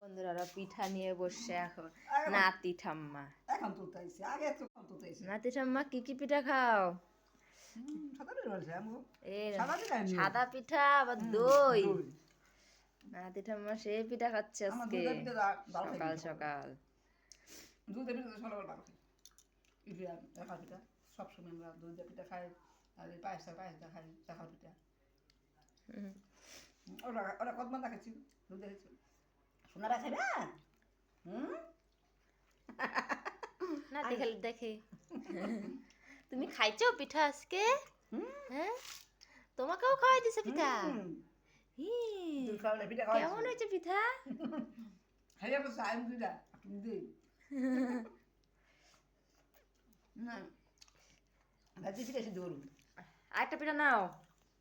বন্ধুরা পিঠা নিয়ে বসছে এখন নাতি ঠাম্মা। এখন তুলতেছি আগে তো কম তুলতেছি নাতি ঠাম্মা কি কি পিঠা খাও? সাদা পিঠা আবার দই। নাতি ঠাম্মা সেই পিঠা খাচ্ছে আজকে সকাল সকাল। দুধের পিঠা সকাল ভালো খাই ইলিয়া দেখা পিঠা সবসময় আমরা দুধের পিঠা খাই আর পায়েস খাই দেখা পিঠা ওরা ওরা কতবার দেখাচ্ছি দুধের সোনারা খাই না নাতি খালি দেখে। তুমি খাইছো পিঠা আজকে? হ্যাঁ তোমাকেও খাওয়াই দিছে পিঠা? কেমন হয়েছে পিঠা? খাইয়া বসে আইন দুইটা দিই না ভাজি পিঠা সিদ্ধ করুন আরেকটা পিঠা নাও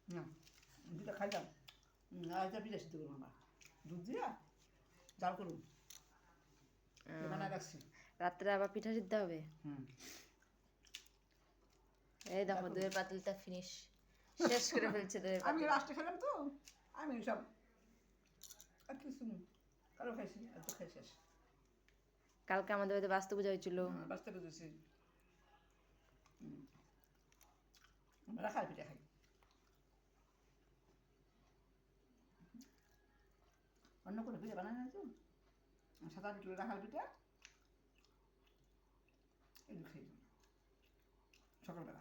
না দুটা খাইলাম আরেকটা পিঠা সিদ্ধ করুন আমার দুধ দিয়া চাল করুন বানায় রাখছি রাত্রে আবার পিঠা সিদ্ধ হবে। এই দেখো দইয়ের পাতিলটা ফিনিশ শেষ করে ফেলছে দইয়ের আমি পাতিল। লাস্টে খেলাম তো আমি সব আর কিছু কারো খাইছি আর তো খাই শেষ। কালকে আমাদের বাড়িতে বাস্তু পূজা হয়েছিল। বাঁচতে বুঝেছি আমরা খাই পিঠা খাই অন্য কোনো পিঠা বানায় না তো সাদা পিঠা রাখার পিঠা এগুলো খাই সকালবেলা